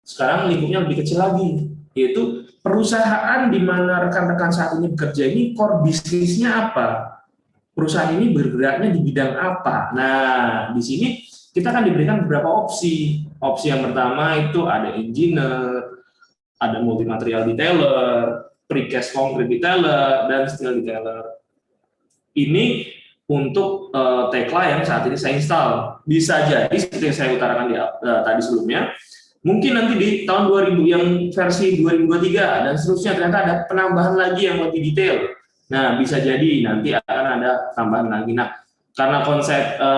Sekarang lingkupnya lebih kecil lagi, yaitu perusahaan di mana rekan-rekan saat ini bekerja ini core bisnisnya apa? Perusahaan ini bergeraknya di bidang apa? Nah, di sini kita akan diberikan beberapa opsi. Opsi yang pertama itu ada engineer, ada multimaterial detailer, precast concrete detailer, dan steel detailer. Ini untuk Tekla yang saat ini saya install. Bisa jadi seperti yang saya utarakan tadi sebelumnya, mungkin nanti di tahun 2000 yang versi 2023 dan seterusnya ternyata ada penambahan lagi yang lebih detail. Nah, bisa jadi nanti akan ada tambahan lagi. Nah, karena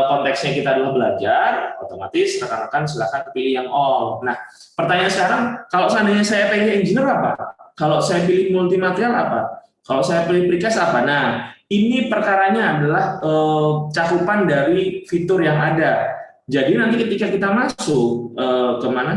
konteksnya kita adalah belajar, otomatis rekan-rekan silakan pilih yang all. Nah, pertanyaan sekarang, kalau seandainya saya pilih engineer apa? Kalau saya pilih multimaterial apa? Kalau saya pilih precast apa? Nah, ini perkaranya adalah cakupan dari fitur yang ada. Jadi nanti ketika kita masuk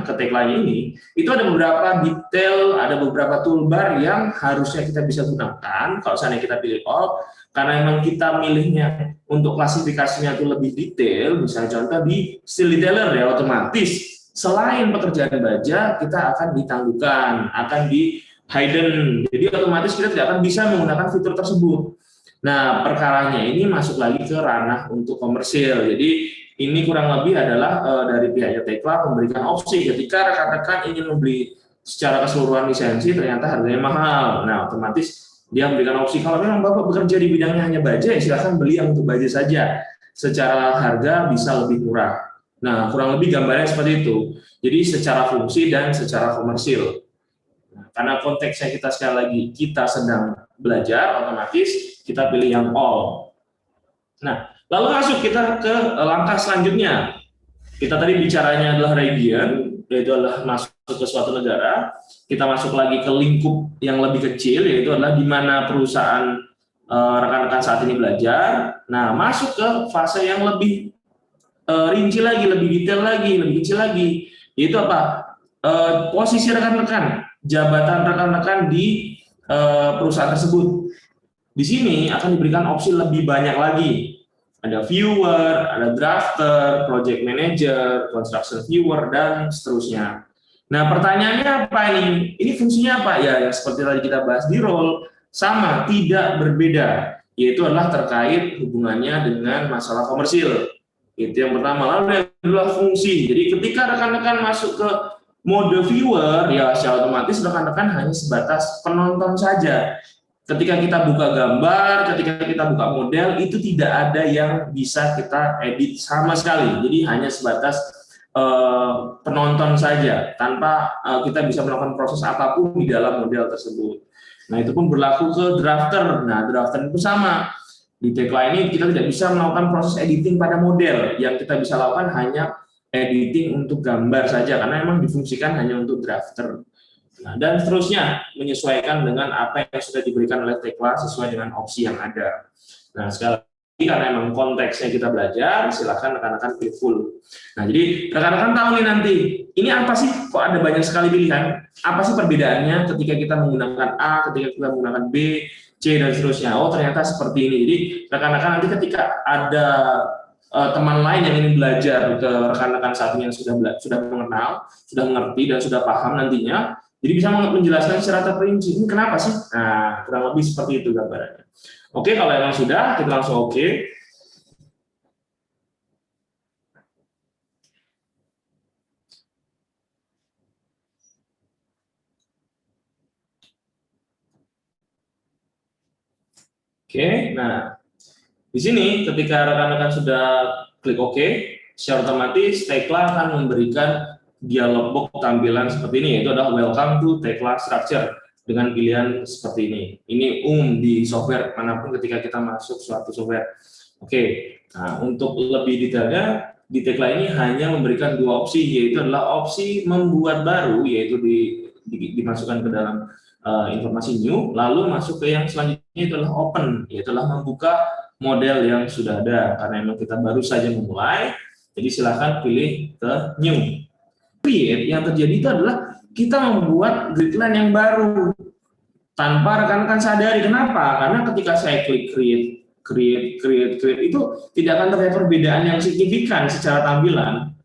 ke Tekla ini, itu ada beberapa detail, ada beberapa toolbar yang harusnya kita bisa gunakan kalau seandainya kita pilih all, karena memang kita milihnya untuk klasifikasinya itu lebih detail, misalnya contoh di steel detailer ya, otomatis selain pekerjaan baja, kita akan ditangguhkan, akan di hidden, jadi otomatis kita tidak akan bisa menggunakan fitur tersebut. Nah, perkaranya ini masuk lagi ke ranah untuk komersil. Jadi ini kurang lebih adalah dari pihak Tekla memberikan opsi ketika rekan-rekan ingin membeli secara keseluruhan lisensi ternyata harganya mahal. Nah, otomatis dia memberikan opsi kalau memang Bapak bekerja di bidangnya hanya baja, ya silahkan beli yang untuk baja saja. Secara harga bisa lebih murah. Nah, kurang lebih gambarnya seperti itu. Jadi secara fungsi dan secara komersil. Nah, karena konteksnya kita sekali lagi kita sedang belajar, otomatis kita pilih yang all. Nah, lalu masuk kita ke langkah selanjutnya. Kita tadi bicaranya adalah region, yaitu adalah masuk ke suatu negara. Kita masuk lagi ke lingkup yang lebih kecil, yaitu adalah di mana perusahaan rekan-rekan saat ini belajar. Nah, masuk ke fase yang lebih rinci lagi, lebih detail lagi, lebih kecil lagi. Yaitu apa? Posisi rekan-rekan, jabatan rekan-rekan di perusahaan tersebut. Di sini akan diberikan opsi lebih banyak lagi. Ada viewer, ada drafter, project manager, construction viewer, dan seterusnya. Nah, pertanyaannya apa ini? Ini fungsinya apa? Ya, yang seperti tadi kita bahas di role, sama, tidak berbeda. Yaitu adalah terkait hubungannya dengan masalah komersil. Itu yang pertama. Lalu yang kedua fungsi. Jadi ketika rekan-rekan masuk ke mode viewer, ya secara otomatis rekan-rekan hanya sebatas penonton saja. Ketika kita buka gambar, ketika kita buka model, itu tidak ada yang bisa kita edit sama sekali. Jadi hanya sebatas penonton saja, tanpa kita bisa melakukan proses apapun di dalam model tersebut. Nah, itu pun berlaku ke drafter. Nah, drafter itu sama. Di Tekla ini kita tidak bisa melakukan proses editing pada model. Yang kita bisa lakukan hanya editing untuk gambar saja, karena memang difungsikan hanya untuk drafter. Nah, dan seterusnya menyesuaikan dengan apa yang sudah diberikan oleh Tekla sesuai dengan opsi yang ada. Nah, sekali lagi karena memang konteksnya kita belajar, silakan rekan-rekan pilih full. Nah, jadi rekan-rekan tahu nih nanti, ini apa sih kok ada banyak sekali pilihan? Apa sih perbedaannya ketika kita menggunakan A, ketika kita menggunakan B, C, dan seterusnya? Oh, ternyata seperti ini. Jadi rekan-rekan nanti ketika ada teman lain yang ingin belajar ke rekan-rekan saat ini yang sudah mengenal, sudah mengerti, dan sudah paham nantinya, jadi bisa menjelaskan secara terperinci, ini kenapa sih? Nah, kurang lebih seperti itu gambarannya. Oke, kalau memang sudah, kita langsung oke. Oke, nah, di sini ketika rekan-rekan sudah klik oke, secara otomatis Tekla akan memberikan dialog box tampilan seperti ini, yaitu adalah welcome to Tekla Structure dengan pilihan seperti ini. Ini di software manapun ketika kita masuk suatu software. Oke, nah untuk lebih detailnya di Tekla ini hanya memberikan dua opsi, yaitu adalah opsi membuat baru, yaitu dimasukkan ke dalam informasi new, lalu masuk ke yang selanjutnya itu adalah open, yaitu adalah membuka model yang sudah ada, karena memang kita baru saja memulai, jadi silahkan pilih ke new. Create yang terjadi itu adalah kita membuat gridline yang baru tanpa rekan-rekan sadari. Kenapa? Karena ketika saya klik create itu tidak akan terlihat perbedaan yang signifikan secara tampilan.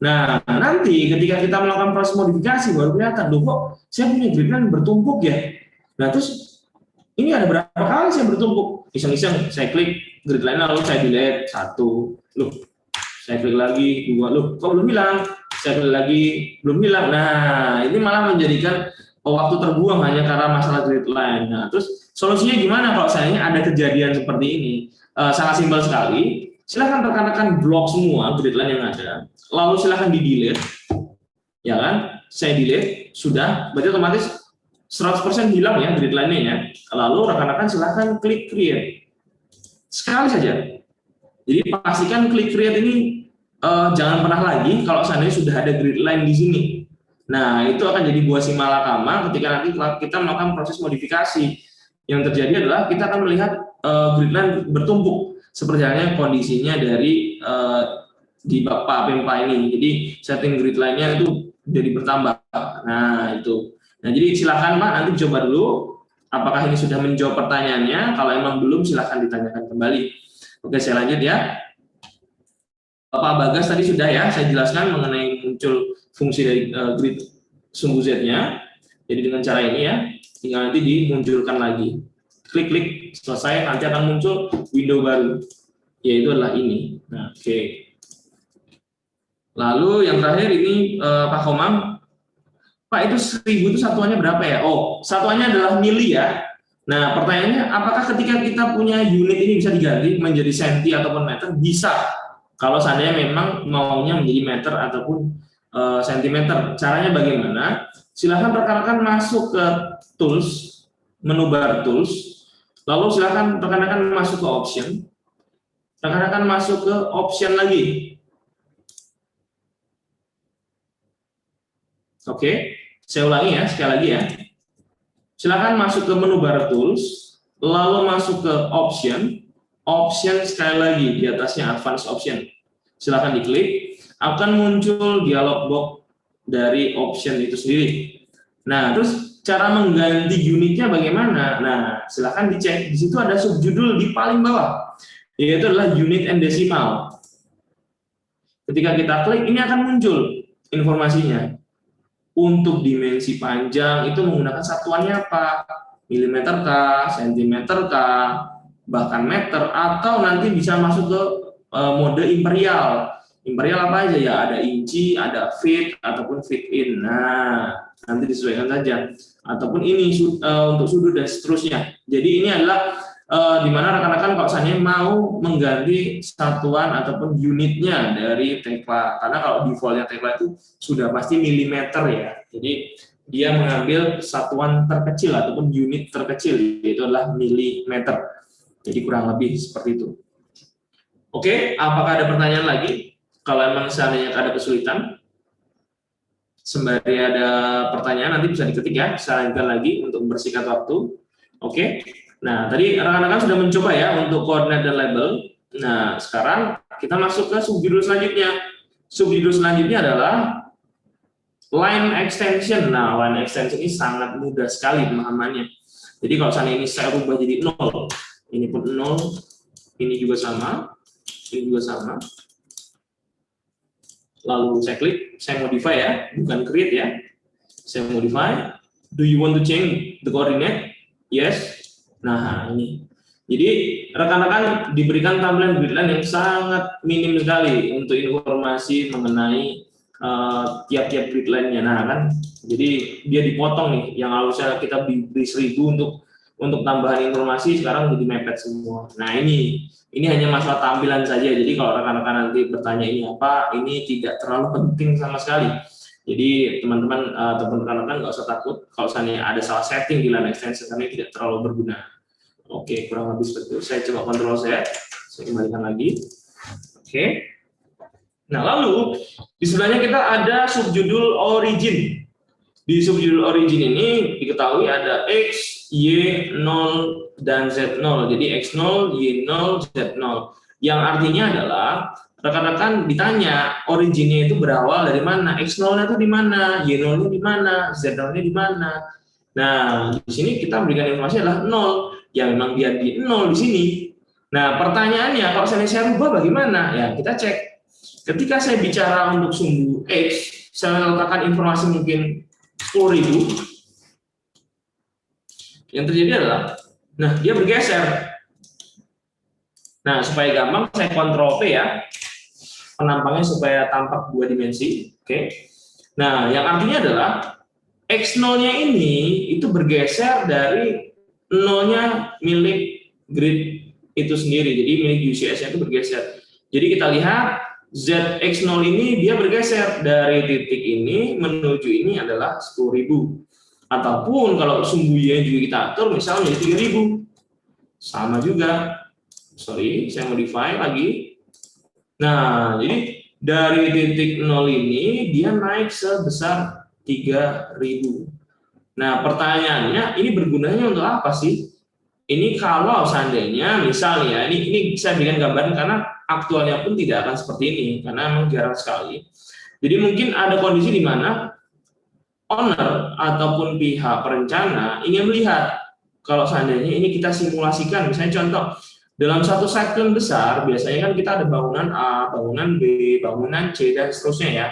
Nah, nanti ketika kita melakukan proses modifikasi baru kelihatan, loh kok saya punya grid line bertumpuk ya. Nah, terus ini ada berapa kali saya bertumpuk? Iseng-iseng saya klik grid line lalu saya delete 1. Loh, saya klik lagi 2. Loh, kok belum hilang? Saya klik lagi belum hilang. Nah, ini malah menjadikan waktu terbuang hanya karena masalah grid line. Nah, terus solusinya gimana kalau seandainya ada kejadian seperti ini? Sangat simpel sekali. Silahkan rekan-rekan blok semua grid line yang ada, lalu silahkan di delete, ya kan? Saya delete, sudah, berarti otomatis 100% hilang ya grid line-nya ya. Lalu rekan-rekan silahkan klik create, sekali saja. Jadi pastikan klik create ini jangan pernah lagi kalau seandainya sudah ada grid line di sini. Nah, itu akan jadi buah si malakama ketika nanti kita melakukan proses modifikasi. Yang terjadi adalah kita akan melihat grid line bertumpuk seperti halnya kondisinya dari di Pak Pempa ini. Jadi setting grid line-nya itu jadi bertambah. Nah, itu. Nah, jadi silakan Pak nanti coba dulu apakah ini sudah menjawab pertanyaannya. Kalau emang belum silahkan ditanyakan kembali. Oke, saya lanjut ya. Pak Bagas tadi sudah ya saya jelaskan mengenai muncul fungsi dari grid sumbu Z-nya. Jadi dengan cara ini ya, tinggal nanti dimunculkan lagi. Klik-klik selesai, nanti akan muncul window baru, yaitu adalah ini. Nah, oke. Lalu yang terakhir ini Pak Komang, Pak itu 1000 itu satuannya berapa ya? Oh, satuannya adalah mili ya. Nah, pertanyaannya apakah ketika kita punya unit ini bisa diganti menjadi senti ataupun meter? Bisa. Kalau seandainya memang maunya menjadi meter ataupun sentimeter. Caranya bagaimana? Silahkan rekan-rekan masuk ke tools, menu bar tools. Lalu silakan rekan-rekan masuk ke option. Rekan-rekan masuk ke option lagi. Oke, saya ulangi ya, sekali lagi ya. Silakan masuk ke menu bar tools, lalu masuk ke option. Option sekali lagi di atasnya advanced option. Silakan diklik, akan muncul dialog box dari option itu sendiri. Nah, terus cara mengganti unitnya bagaimana? Nah, silahkan dicek. Di situ ada subjudul di paling bawah, yaitu adalah unit and decimal. Ketika kita klik, ini akan muncul informasinya. Untuk dimensi panjang itu menggunakan satuannya apa? Milimeter kah, sentimeter kah, bahkan meter, atau nanti bisa masuk ke mode imperial. Imperial apa aja ya? Ada inci, ada feet, ataupun feet in. Nah, nanti disesuaikan saja. Ataupun ini untuk sudut dan seterusnya. Jadi ini adalah di mana rekan-rekan kalau misalnya mau mengganti satuan ataupun unitnya dari tekla. Karena kalau defaultnya tekla itu sudah pasti milimeter ya. Jadi dia mengambil satuan terkecil ataupun unit terkecil, yaitu adalah milimeter. Jadi kurang lebih seperti itu. Oke, apakah ada pertanyaan lagi? Kalau emang seandainya ada kesulitan, sembari ada pertanyaan nanti bisa diketik ya, saya lanjutkan lagi untuk membersihkan waktu. Oke, nah tadi rekan-rekan sudah mencoba ya untuk koordinat dan label. Nah sekarang kita masuk ke subjudul selanjutnya. Subjudul selanjutnya adalah line extension. Nah line extension ini sangat mudah sekali pemahamannya. Jadi kalau misalnya ini saya ubah jadi 0, ini pun 0, ini juga sama, ini juga sama. Lalu saya klik, saya modify ya, bukan create ya. Saya modify. Do you want to change the coordinate? Yes. Nah ini. Jadi rekan-rekan diberikan tampilan grid line yang sangat minim sekali untuk informasi mengenai tiap-tiap grid line-nya. Nah kan, jadi dia dipotong nih. Yang harusnya kita beri 1000 untuk tambahan informasi sekarang jadi mepet semua. Nah ini hanya masalah tampilan saja. Jadi kalau rekan-rekan nanti bertanya ini apa, ini tidak terlalu penting sama sekali. Jadi teman-teman ataupun rekan-rekan nggak usah takut kalau misalnya ada salah setting di line extension karena tidak terlalu berguna. Oke, kurang lebih seperti itu. Saya coba kontrol Z, saya kembalikan lagi. Oke. Nah lalu di sebelahnya kita ada subjudul origin. Di subjudul origin ini diketahui ada X, Y, 0, dan Z0. Jadi X0, Y0, Z0. Yang artinya adalah rekan-rekan ditanya originnya itu berawal dari mana, X0-nya itu di mana, Y0-nya di mana, Z0-nya di mana. Nah, di sini kita berikan informasi adalah 0, yang memang dia di 0 di sini. Nah, pertanyaannya kalau saya rubah bagaimana? Ya, kita cek. ketika saya bicara untuk sumbu X, saya letakkan informasi mungkin 10.000, yang terjadi adalah, nah dia bergeser. Nah, supaya gampang saya kontrol P ya, penampangnya supaya tampak 2 dimensi. Oke. Nah, yang artinya adalah X0-nya ini itu bergeser dari 0-nya milik grid itu sendiri. Jadi milik UCS-nya itu bergeser. Jadi kita lihat ZX0 ini dia bergeser dari titik ini menuju ini adalah 10.000. Ataupun kalau sumbu Y juga kita atur misalnya 3.000. Sama juga. Sorry, saya modify lagi. Nah, jadi dari titik 0 ini dia naik sebesar 3.000. Nah, pertanyaannya ini bergunanya untuk apa sih? Ini kalau seandainya misalnya ini saya berikan gambaran karena aktualnya pun tidak akan seperti ini karena memang jarang sekali. Jadi mungkin ada kondisi di mana owner ataupun pihak perencana ingin melihat kalau seandainya ini kita simulasikan, misalnya contoh dalam satu cyclone besar biasanya kan kita ada bangunan A, bangunan B, bangunan C dan seterusnya ya.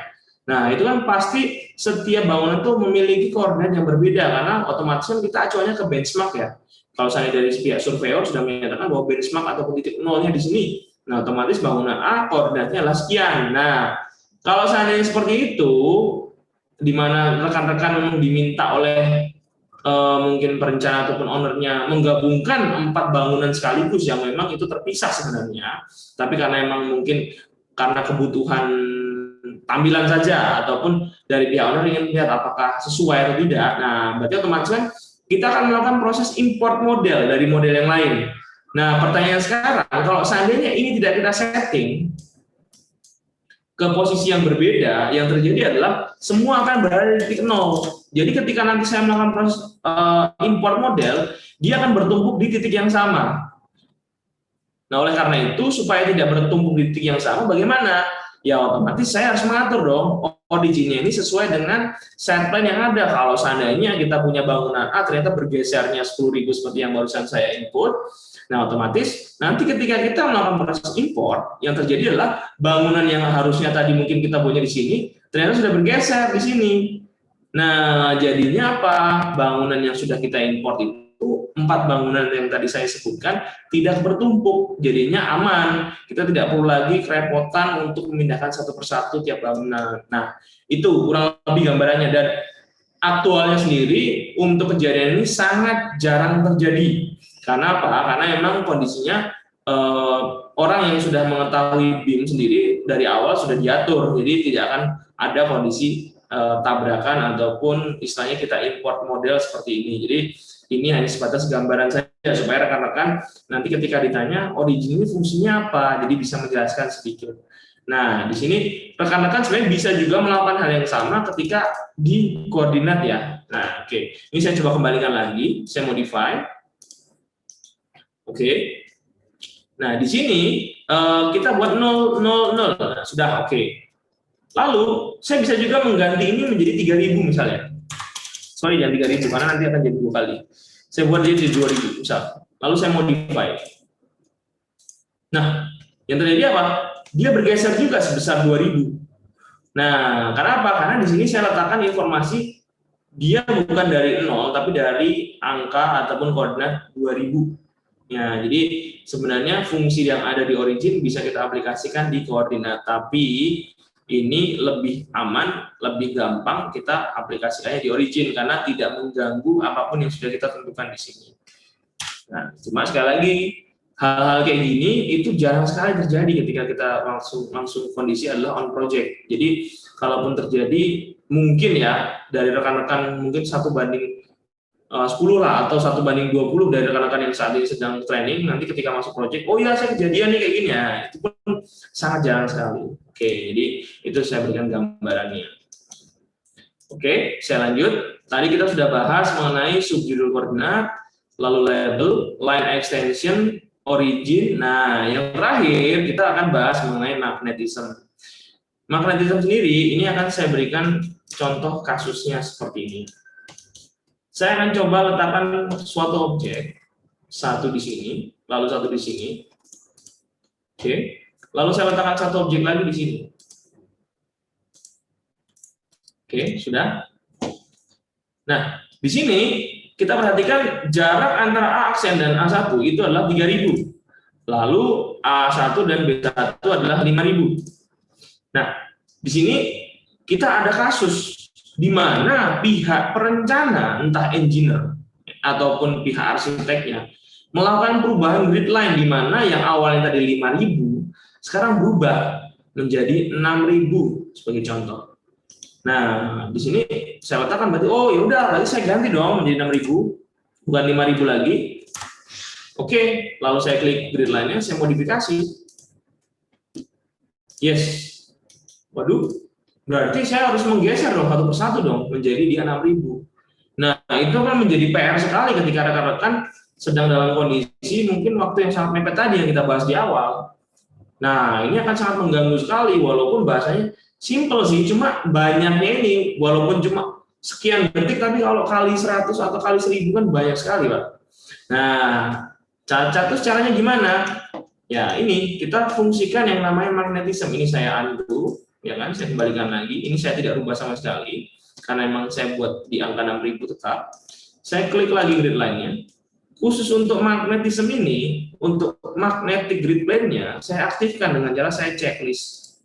Nah itu kan pasti setiap bangunan itu memiliki koordinat yang berbeda karena otomatis kan kita acuannya ke benchmark ya. Kalau saya dari pihak surveyor sudah menyatakan bahwa benchmark ataupun titik nolnya di sini, nah otomatis bangunan A koordinatnya adalah sekian. Nah kalau seandainya seperti itu, di mana rekan-rekan memang diminta oleh mungkin perencana ataupun ownernya menggabungkan 4 bangunan sekaligus yang memang itu terpisah sebenarnya, tapi karena memang mungkin karena kebutuhan tampilan saja ataupun dari pihak owner ingin melihat apakah sesuai atau tidak. Nah, berarti otomatis kan kita akan melakukan proses import model dari model yang lain. Nah, pertanyaan sekarang, kalau seandainya ini tidak kita setting ke posisi yang berbeda, yang terjadi adalah semua akan berada di titik 0. Jadi ketika nanti saya melakukan proses import model, dia akan bertumpuk di titik yang sama. Nah, oleh karena itu, supaya tidak bertumpuk di titik yang sama, bagaimana? Ya otomatis saya harus mengatur dong originnya ini sesuai dengan set plan yang ada. Kalau seandainya kita punya bangunan A ternyata bergesernya 10.000 seperti yang barusan saya input, nah otomatis nanti ketika kita melakukan proses import, yang terjadi adalah bangunan yang harusnya tadi mungkin kita punya di sini ternyata sudah bergeser di sini. Nah jadinya apa? Bangunan yang sudah kita import itu 4 bangunan yang tadi saya sebutkan tidak bertumpuk, jadinya aman. Kita tidak perlu lagi kerepotan untuk memindahkan satu persatu tiap bangunan. Nah, itu kurang lebih gambarannya. Dan aktualnya sendiri untuk kejadian ini sangat jarang terjadi. Karena apa? Karena memang kondisinya orang yang sudah mengetahui BIM sendiri dari awal sudah diatur, jadi tidak akan ada kondisi tabrakan ataupun istilahnya kita import model seperti ini. Jadi ini hanya sebatas gambaran saja supaya rekan-rekan nanti ketika ditanya origin ini fungsinya apa, jadi bisa menjelaskan sedikit. Nah, di sini rekan-rekan sebenarnya bisa juga melakukan hal yang sama ketika di koordinat ya. Nah, oke. Ini saya coba kembalikan lagi, saya modify. Oke. Nah, di sini kita buat 0, 0, 0. Nah, sudah oke. Lalu, saya bisa juga mengganti ini menjadi 3.000 misalnya. Sorry, jangan 3.000 karena nanti akan jadi 2 kali. Saya buat dia jadi 2.000 misal. Lalu saya modify. Nah, yang terjadi apa? Dia bergeser juga sebesar 2.000. Nah, karena apa? Karena di sini saya letakkan informasi dia bukan dari 0 tapi dari angka ataupun koordinat 2.000. Ya, jadi sebenarnya fungsi yang ada di origin bisa kita aplikasikan di koordinat, tapi ini lebih aman, lebih gampang kita aplikasikannya di origin karena tidak mengganggu apapun yang sudah kita tentukan di sini. Nah, cuma sekali lagi hal-hal kayak gini itu jarang sekali terjadi ketika kita langsung kondisi adalah on project. Jadi kalaupun terjadi mungkin ya dari rekan-rekan mungkin 1 banding 10 lah atau 1 banding 20 dari rekan-rekan yang saat ini sedang training, nanti ketika masuk project, oh iya saya kejadian nih kayak gini ya, itu pun sangat jarang sekali. Oke, jadi itu saya berikan gambarannya. Oke, saya lanjut. Tadi kita sudah bahas mengenai subjudul koordinat, lalu label, line extension, origin. Nah, yang terakhir kita akan bahas mengenai magnetism. Magnetism sendiri ini akan saya berikan contoh kasusnya seperti ini. Saya akan coba letakkan suatu objek, satu di sini, lalu satu di sini. Oke. Lalu saya letakkan satu objek lagi di sini. Oke, sudah. Nah, di sini kita perhatikan jarak antara A aksen dan A1 itu adalah 3000. Lalu A1 dan B1 adalah 5000. Nah, di sini kita ada kasus di mana pihak perencana, entah engineer ataupun pihak arsiteknya, melakukan perubahan grid line di mana yang awalnya tadi 5000 sekarang berubah menjadi 6000 sebagai contoh. Nah, di sini saya letakkan berarti oh ya udah berarti saya ganti dong menjadi 6000 bukan 5000 lagi. Oke, lalu saya klik grid line-nya, saya modifikasi. Yes. Waduh, berarti saya harus menggeser dong satu persatu dong menjadi di 6000. Nah, itu kan menjadi PR sekali ketika rekan-rekan sedang dalam kondisi mungkin waktu yang sangat mepet tadi yang kita bahas di awal. Nah, ini akan sangat mengganggu sekali walaupun bahasanya simple sih, cuma banyaknya ini walaupun cuma sekian detik tapi kalau kali 100 atau kali 1000 kan banyak sekali, Pak. Nah, terus caranya gimana? Ya, ini kita fungsikan yang namanya magnetism. Ini saya undo, ya kan? Saya kembalikan lagi. Ini saya tidak rubah sama sekali karena memang saya buat di angka 6000 tetap. Saya klik lagi grid line-nya. Khusus untuk magnetism ini, untuk magnetic grid plane-nya, saya aktifkan dengan cara saya checklist.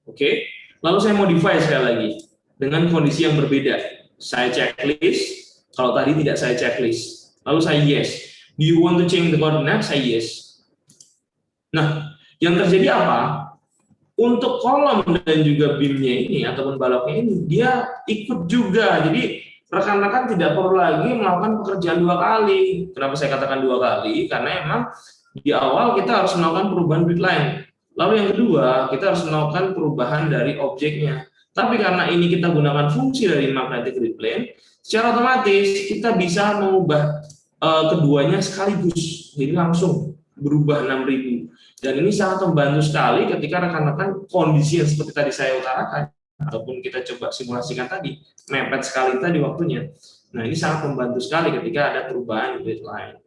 Oke, lalu saya modify sekali lagi dengan kondisi yang berbeda. Saya checklist, kalau tadi tidak saya checklist. Lalu saya yes. Do you want to change the coordinate? Saya yes. Nah, yang terjadi apa? Untuk kolom dan juga beam-nya ini ataupun baloknya ini, dia ikut juga. Jadi rekan-rekan tidak perlu lagi melakukan pekerjaan 2 kali. Kenapa saya katakan 2 kali? Karena memang di awal kita harus melakukan perubahan grid line. Lalu yang kedua, kita harus melakukan perubahan dari objeknya. Tapi karena ini kita gunakan fungsi dari magnetic grid plane, secara otomatis kita bisa mengubah keduanya sekaligus. Jadi langsung berubah 6000. Dan ini sangat membantu sekali ketika rekan-rekan kondisi yang seperti tadi saya utarakan, ataupun kita coba simulasikan tadi, mepet sekali tadi waktunya. Nah, ini sangat membantu sekali ketika ada perubahan grid line.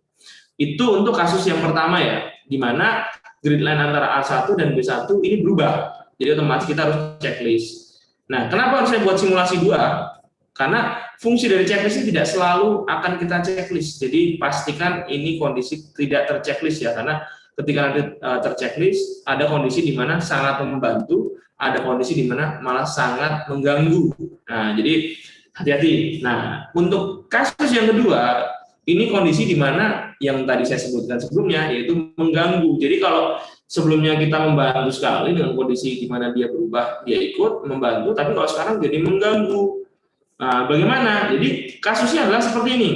Itu untuk kasus yang pertama ya, di mana grid line antara A1 dan B1 ini berubah. Jadi otomatis kita harus checklist. Nah, kenapa harus saya buat simulasi 2? Karena fungsi dari checklist ini tidak selalu akan kita checklist. Jadi pastikan ini kondisi tidak terchecklist ya, karena ketika nanti terchecklist ada kondisi di mana sangat membantu, ada kondisi di mana malah sangat mengganggu. Nah, jadi hati-hati. Nah, untuk kasus yang kedua, ini kondisi di mana yang tadi saya sebutkan sebelumnya, yaitu mengganggu. Jadi kalau sebelumnya kita membantu sekali dengan kondisi di mana dia berubah, dia ikut membantu, tapi kalau sekarang jadi mengganggu. Nah, bagaimana? Jadi kasusnya adalah seperti ini.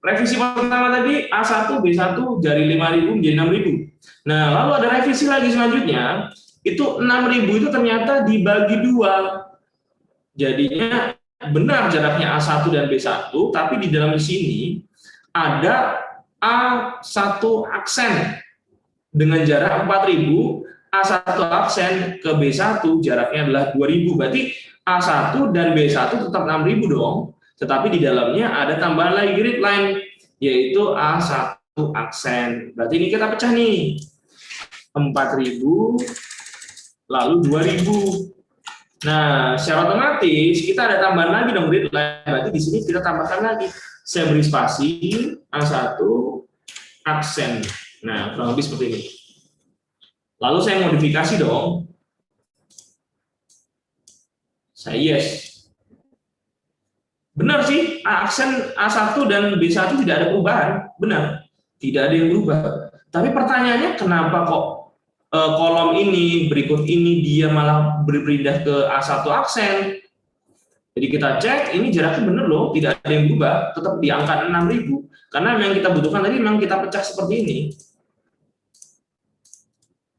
Revisi pertama tadi A1, B1 dari 5000 menjadi 6000. Nah, lalu ada revisi lagi selanjutnya, itu 6000 itu ternyata dibagi 2. Jadinya benar jaraknya A1 dan B1, tapi di dalam sini ada A1 aksen dengan jarak 4000, A1 aksen ke B1 jaraknya adalah 2000. Berarti A1 dan B1 tetap 6000 dong. Tetapi di dalamnya ada tambahan lagi grid line, yaitu A1 aksen. Berarti ini kita pecah nih, 4000 lalu 2000. Nah, secara otomatis kita ada tambahan lagi dong grid line. Berarti di sini kita tambahkan lagi. Saya beri spasi A1 aksen. Nah, kurang lebih seperti ini. Lalu saya modifikasi dong. Saya yes. Benar sih, aksen A1 dan B1 tidak ada perubahan. Benar, tidak ada yang berubah. Tapi pertanyaannya kenapa kok kolom ini, berikut ini dia malah berpindah ke A1 aksen? Jadi kita cek, ini jaraknya benar loh, tidak ada yang berubah, tetap di angka 6000. Karena yang kita butuhkan tadi memang kita pecah seperti ini.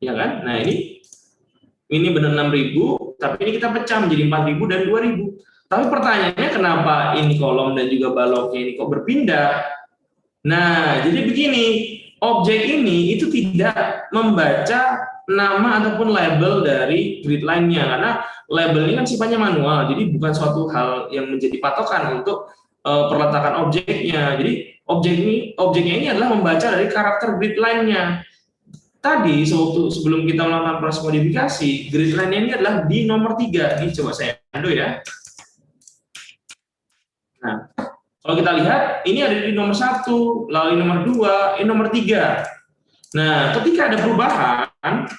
Ya kan? Nah, ini benar 6000, tapi ini kita pecah menjadi 4000 dan 2000. Tapi pertanyaannya kenapa ini kolom dan juga baloknya ini kok berpindah? Nah, jadi begini, objek ini itu tidak membaca nama ataupun label dari grid line-nya, karena label ini kan sifatnya manual, jadi bukan suatu hal yang menjadi patokan untuk perletakan objeknya. Jadi objeknya ini adalah membaca dari karakter grid line-nya. tadi sebelum kita melakukan proses modifikasi, grid line ini adalah di nomor 3. Ini coba saya undo ya. Nah, kalau kita lihat, ini ada di nomor 1, lalu nomor 2, ini nomor 3. Nah, ketika ada perubahan,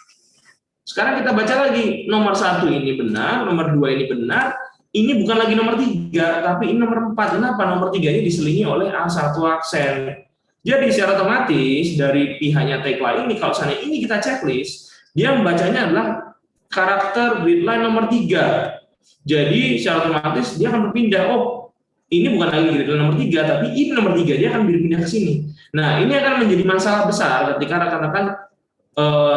sekarang kita baca lagi, nomor 1 ini benar, nomor 2 ini benar, ini bukan lagi nomor 3, tapi ini nomor 4. Kenapa? Nomor 3 ini diselingi oleh A1 aksen. Jadi secara otomatis dari pihaknya tagline ini, kalau misalnya ini kita checklist, dia membacanya adalah karakter grid line nomor 3. Jadi secara otomatis dia akan berpindah, oh ini bukan lagi grid line nomor 3, tapi ini nomor 3, dia akan berpindah ke sini. Nah, ini akan menjadi masalah besar ketika rekan-rekan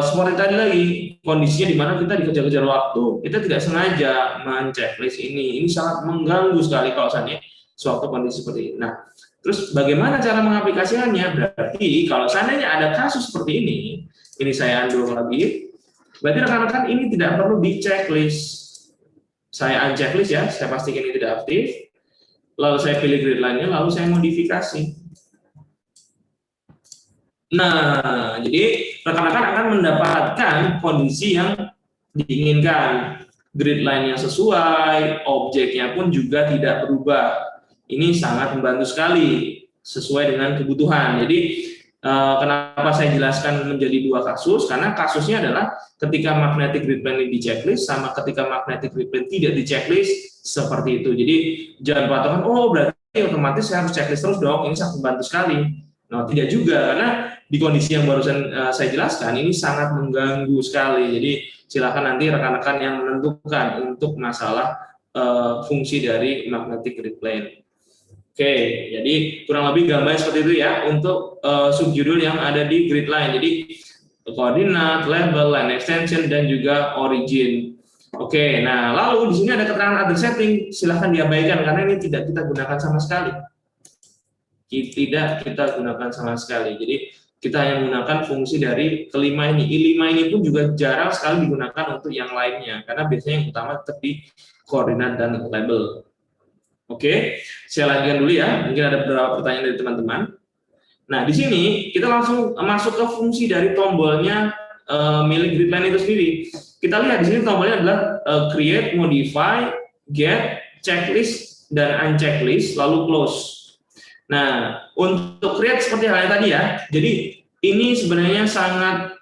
seperti tadi lagi, kondisinya di mana kita dikejar-kejar waktu, kita tidak sengaja men-checklist ini. Ini sangat mengganggu sekali kalau misalnya suatu kondisi seperti ini. Nah, terus bagaimana cara mengaplikasikannya? Berarti kalau seandainya ada kasus seperti ini saya undo lagi, berarti rekan-rekan ini tidak perlu di checklist. Saya unchecklist ya, saya pastikan ini tidak aktif, lalu saya pilih grid line-nya, lalu saya modifikasi. Nah, jadi rekan-rekan akan mendapatkan kondisi yang diinginkan. Grid line yang sesuai, objeknya pun juga tidak berubah. Ini sangat membantu sekali sesuai dengan kebutuhan. Jadi kenapa saya jelaskan menjadi 2 kasus? Karena kasusnya adalah ketika magnetic grid plane di checklist sama ketika magnetic grid plane tidak di checklist, seperti itu. Jadi jangan patokan, oh berarti otomatis saya harus checklist terus dong. Ini sangat membantu sekali. Nah, tidak juga, karena di kondisi yang barusan saya jelaskan ini sangat mengganggu sekali. Jadi silakan nanti rekan-rekan yang menentukan untuk masalah fungsi dari magnetic grid plane. Oke, jadi kurang lebih gambarnya seperti itu ya untuk subjudul yang ada di grid line. Jadi koordinat, label, line extension, dan juga origin. Oke, nah lalu di sini ada keterangan other setting, silahkan diabaikan karena ini tidak kita gunakan sama sekali. Tidak kita gunakan sama sekali. Jadi kita hanya menggunakan fungsi dari kelima ini. I5 ini pun juga jarang sekali digunakan untuk yang lainnya, karena biasanya yang utama tetap di koordinat dan label. Oke, saya lanjutkan dulu ya. Mungkin ada beberapa pertanyaan dari teman-teman. Nah, di sini kita langsung masuk ke fungsi dari tombolnya milik grid line itu sendiri. Kita lihat di sini tombolnya adalah create, modify, get, checklist, dan unchecklist, lalu close. Nah, untuk create seperti halnya tadi ya, jadi ini sebenarnya sangat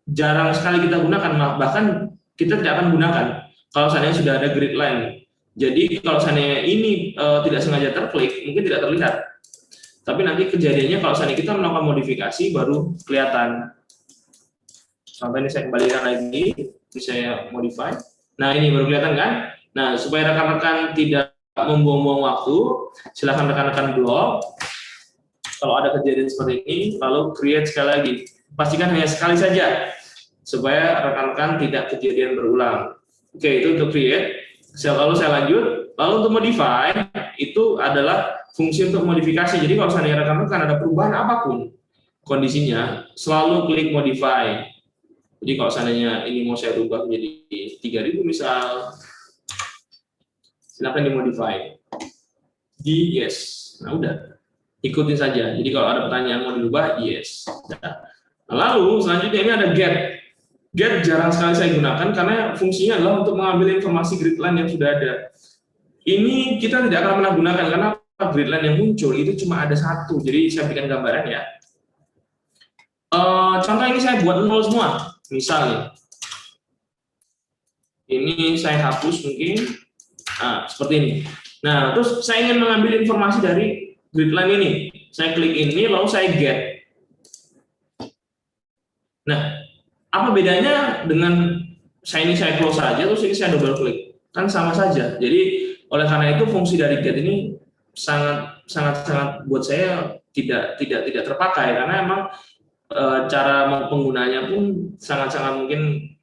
jarang sekali kita gunakan, bahkan kita tidak akan gunakan kalau seandainya sudah ada grid line. Jadi kalau seandainya ini tidak sengaja terklik, mungkin tidak terlihat. Tapi nanti kejadiannya kalau seandainya kita melakukan modifikasi baru kelihatan. Sampai ini saya kembalikan lagi, ini saya modify. Nah, ini baru kelihatan kan? Nah, supaya rekan-rekan tidak membuang-buang waktu, silahkan rekan-rekan blok. Kalau ada kejadian seperti ini, lalu create sekali lagi. Pastikan hanya sekali saja, supaya rekan-rekan tidak kejadian berulang. Oke, itu untuk create. Lalu saya lanjut. Lalu untuk modify, itu adalah fungsi untuk modifikasi. Jadi kalau seandainya rekan-rekan ada perubahan apapun kondisinya, selalu klik modify. Jadi kalau seandainya ini mau saya rubah menjadi 3000 misal, silakan dimodify. Di yes. Nah, udah. Ikutin saja. Jadi kalau ada pertanyaan mau dirubah, yes. Nah, lalu selanjutnya ini ada get. Get jarang sekali saya gunakan karena fungsinya adalah untuk mengambil informasi grid line yang sudah ada. Ini kita tidak akan pernah gunakan karena grid line yang muncul itu cuma ada 1. Jadi saya berikan gambaran ya. Contoh ini saya buat 0 semua. Misalnya, ini saya hapus mungkin. Nah, seperti ini. Nah, terus saya ingin mengambil informasi dari grid line ini. Saya klik ini, lalu saya get. Nah, apa bedanya dengan saya close saja, terus ini saya double klik? Kan sama saja. Jadi, oleh karena itu fungsi dari get ini sangat buat saya tidak terpakai karena emang cara penggunanya pun sangat mungkin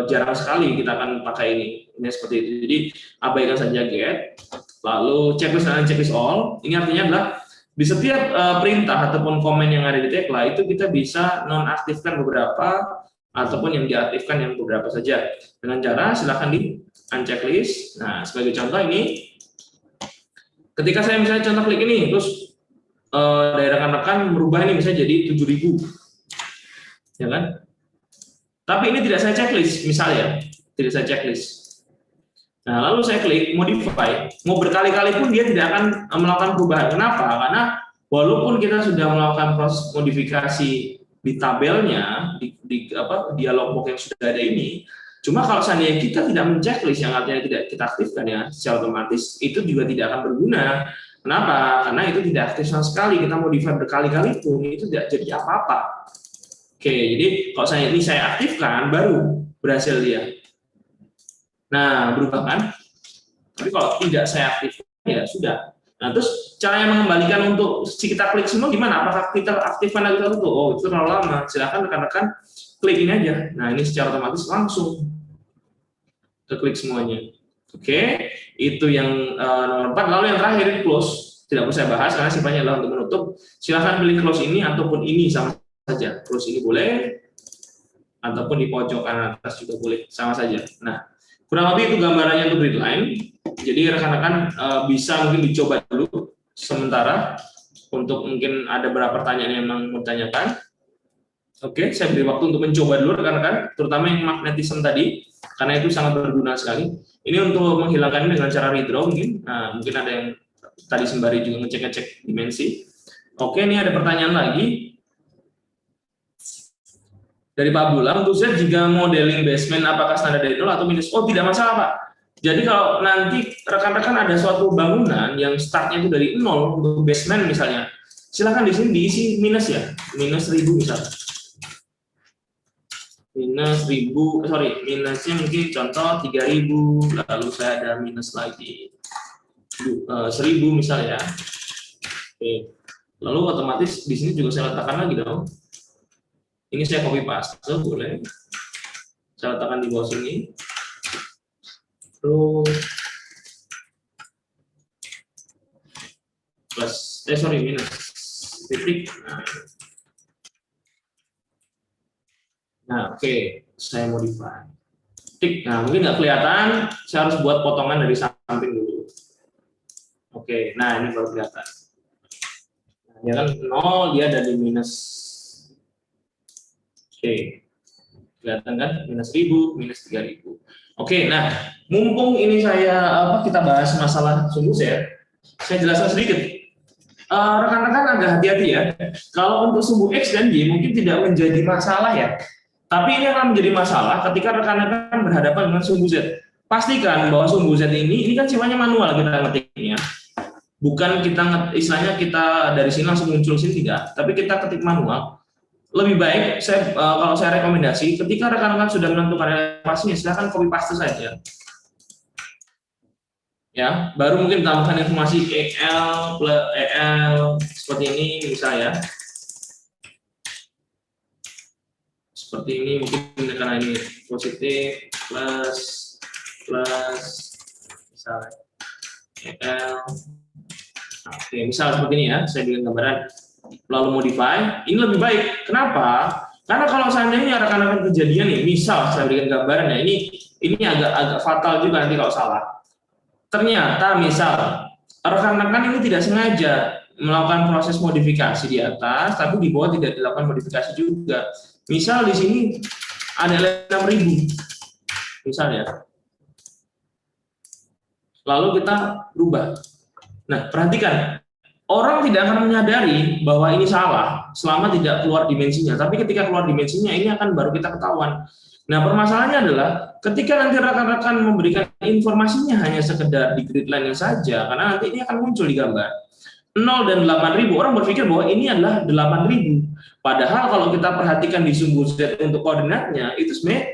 jarang sekali kita akan pakai ini seperti itu. Jadi abaikan saja get, lalu checklist dan checklist all. Ini artinya adalah di setiap perintah ataupun komen yang ada di tagline itu kita bisa nonaktifkan beberapa ataupun yang diaktifkan yang beberapa saja dengan cara silahkan di unchecklist. Nah, sebagai contoh ini, ketika saya misalnya contoh klik ini, terus dari rekan-rekan merubah ini misalnya jadi 7000, ya kan? Tapi ini tidak saya checklist, misalnya, tidak saya checklist. Nah, lalu saya klik modify, mau berkali-kali pun dia tidak akan melakukan perubahan. Kenapa? Karena walaupun kita sudah melakukan proses modifikasi di tabelnya, di dialog box yang sudah ada ini, cuma kalau seandainya kita tidak men-checklist, yang artinya tidak kita aktifkan ya, secara otomatis itu juga tidak akan berguna. Kenapa? Karena itu tidak aktif sama sekali. Kita modify berkali-kali pun itu tidak jadi apa-apa. Oke, jadi kalau ini saya aktifkan, baru berhasil dia. Nah, berubah kan? Tapi kalau tidak saya aktifkan, ya sudah. Nah, terus cara yang mengembalikan untuk kita klik semua gimana? Apakah kita aktifkan lagi satu? Oh, itu terlalu lama. Silakan rekan-rekan klik ini aja. Nah, ini secara otomatis langsung ke klik semuanya. Oke, itu yang nomor 4. Lalu yang terakhir ini close. Tidak perlu saya bahas karena sifatnya adalah untuk menutup. Silakan pilih close ini ataupun ini sama saja. Close ini boleh, ataupun di pojok kanan atas juga boleh, sama saja. Nah, kurang lebih itu gambarannya untuk grid line. Jadi rekan-rekan bisa mungkin dicoba dulu sementara untuk mungkin ada beberapa pertanyaan yang memang mau tanyakan. Oke, saya beri waktu untuk mencoba dulu rekan-rekan, terutama yang magnetism tadi, karena itu sangat berguna sekali. Ini untuk menghilangkannya dengan cara redraw mungkin. Nah, mungkin ada yang tadi sembari juga ngecek-ngecek dimensi. Oke, ini ada pertanyaan lagi dari Pak Abdullah. Untuk Z, jika modeling basement apakah standar dari 0 atau minus? Oh, tidak masalah Pak. Jadi kalau nanti rekan-rekan ada suatu bangunan yang startnya itu dari 0 untuk basement misalnya, silakan di sini diisi minus ya, minus 1000 misalnya. Minus 1000, minusnya mungkin contoh 3000, lalu saya ada minus lagi 1000 misalnya. Oke. Lalu otomatis di sini juga saya letakkan lagi dong. Ini saya copy paste, boleh. Saya letakkan di bawah sini. Terus plus, minus titik. Nah, oke, saya modify. Titik. Nah, mungkin nggak kelihatan, saya harus buat potongan dari samping dulu. Oke, nah ini baru kelihatan. Nah, dia kan 0, dia ada di minus. Oke, kelihatan kan? Minus 1000, minus 3000. Oke, nah, mumpung ini kita bahas masalah sumbu Z, saya jelaskan sedikit. Rekan-rekan agak hati-hati ya. Kalau untuk sumbu X dan Y mungkin tidak menjadi masalah ya. Tapi ini akan menjadi masalah ketika rekan-rekan berhadapan dengan sumbu Z. Pastikan bahwa sumbu Z ini kan sifatnya manual kita ngetiknya. Bukan istilahnya kita dari sini langsung muncul sini, tidak. Tapi kita ketik manual. Lebih baik kalau saya rekomendasi ketika rekan-rekan sudah menentukan elevasinya, silahkan copy paste saja. Ya, baru mungkin tambahkan informasi EL plus EL seperti ini misalnya. Seperti ini mungkin karena ini positif plus misalnya EL. Oke, misal seperti ini ya, saya bikin gambaran lalu modify. Ini lebih baik. Kenapa? Karena kalau seandainya rekan-rekan kejadian nih, misal saya berikan gambaran ya, ini agak fatal juga nanti kalau salah. Ternyata misal rekan-rekan ini tidak sengaja melakukan proses modifikasi di atas, tapi di bawah tidak dilakukan modifikasi juga. Misal di sini ada 6000, misalnya. Lalu kita rubah. Nah, perhatikan, orang tidak akan menyadari bahwa ini salah selama tidak keluar dimensinya. Tapi ketika keluar dimensinya, ini akan baru kita ketahuan. Nah, permasalahannya adalah ketika nanti rekan-rekan memberikan informasinya hanya sekedar di grid line saja, karena nanti ini akan muncul di gambar 0 dan 8000, orang berpikir bahwa ini adalah 8000. Padahal kalau kita perhatikan di sumbu Z untuk koordinatnya, itu sebenarnya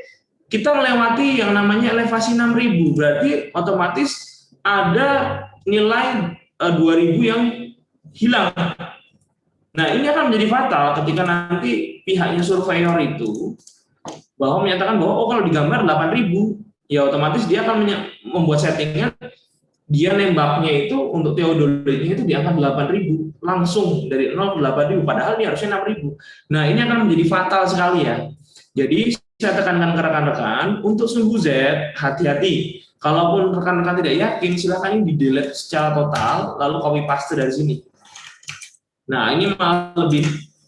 kita melewati yang namanya elevasi 6000, berarti otomatis ada nilai 2000 yang hilang. Nah, ini akan menjadi fatal ketika nanti pihaknya surveyor itu bahwa menyatakan bahwa kalau digambar 8000, ya otomatis dia akan membuat settingan, dia nembaknya itu untuk teodoritnya itu di angka 8000 langsung dari 0 ke 8000, padahal ini harusnya 6000. Nah, ini akan menjadi fatal sekali ya. Jadi saya tekankan ke rekan-rekan untuk sumbu Z, hati-hati. Kalaupun rekan-rekan tidak yakin, silakan ini di-delete secara total lalu copy paste dari sini. Nah, ini malah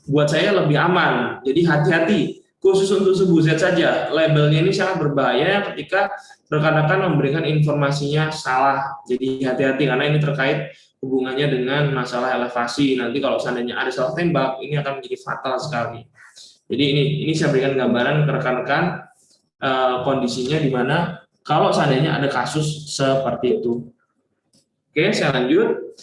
buat saya lebih aman. Jadi hati-hati. khusus untuk subbuu Z saja. Labelnya ini sangat berbahaya ketika rekan-rekan memberikan informasinya salah. Jadi hati-hati karena ini terkait hubungannya dengan masalah elevasi. Nanti kalau seandainya ada salah tembak, ini akan menjadi fatal sekali. Jadi ini saya berikan gambaran ke rekan-rekan kondisinya di mana kalau seandainya ada kasus seperti itu. Oke, saya lanjut.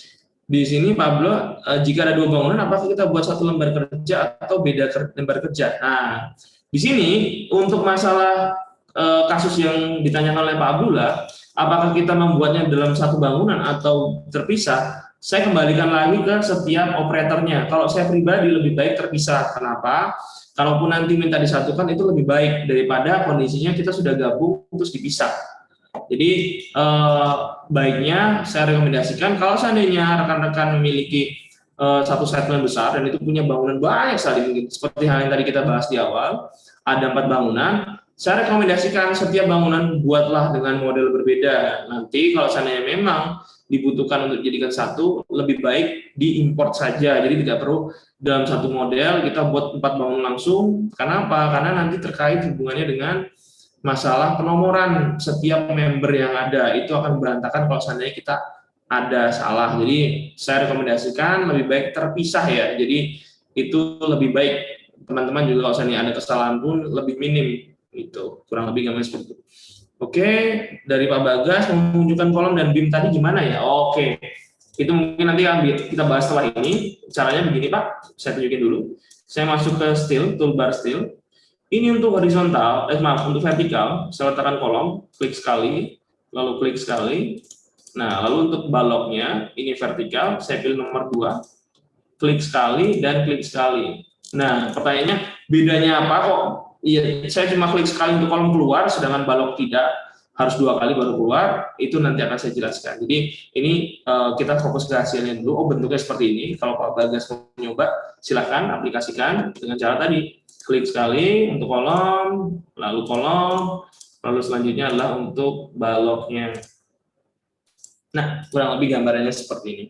Di sini Pablo, jika ada dua bangunan, apakah kita buat satu lembar kerja atau beda lembar kerja? Nah, di sini untuk masalah kasus yang ditanyakan oleh Pak Abdullah, apakah kita membuatnya dalam satu bangunan atau terpisah? Saya kembalikan lagi ke setiap operatornya. Kalau saya pribadi lebih baik terpisah. Kenapa? Kalaupun nanti minta disatukan itu lebih baik daripada kondisinya kita sudah gabung terus dipisah. Jadi baiknya saya rekomendasikan kalau seandainya rekan-rekan memiliki satu segmen besar dan itu punya bangunan banyak sekali, mungkin seperti hal yang tadi kita bahas di awal, ada 4 bangunan, saya rekomendasikan setiap bangunan buatlah dengan model berbeda. Nanti kalau seandainya memang dibutuhkan untuk dijadikan satu, lebih baik diimport saja. Jadi tidak perlu dalam satu model kita buat 4 bangunan langsung. Kenapa? Karena nanti terkait hubungannya dengan masalah penomoran setiap member yang ada, itu akan berantakan kalau seandainya kita ada salah. Jadi saya rekomendasikan lebih baik terpisah ya. Jadi itu lebih baik, teman-teman juga kalau seandainya ada kesalahan pun lebih minim, itu kurang lebih gambarnya seperti itu. Oke, dari Pak Bagas menunjukkan kolom dan BIM tadi gimana ya? Oke, itu mungkin nanti kita bahas setelah ini. Caranya begini Pak, saya tunjukin dulu. Saya masuk ke style, toolbar style. Ini untuk horizontal, untuk vertikal, saya letakkan kolom, klik sekali, lalu klik sekali. Nah, lalu untuk baloknya, ini vertikal, saya pilih nomor 2, klik sekali, dan klik sekali. Nah, pertanyaannya, bedanya apa kok? Iya, saya cuma klik sekali untuk kolom keluar, sedangkan balok tidak, harus 2 kali baru keluar, itu nanti akan saya jelaskan. Jadi, ini kita fokus ke hasilnya dulu. Oh, bentuknya seperti ini. Kalau Pak Bagas mau nyoba, silakan aplikasikan dengan cara tadi. Klik sekali untuk kolom, lalu selanjutnya adalah untuk baloknya. Nah, kurang lebih gambarannya seperti ini.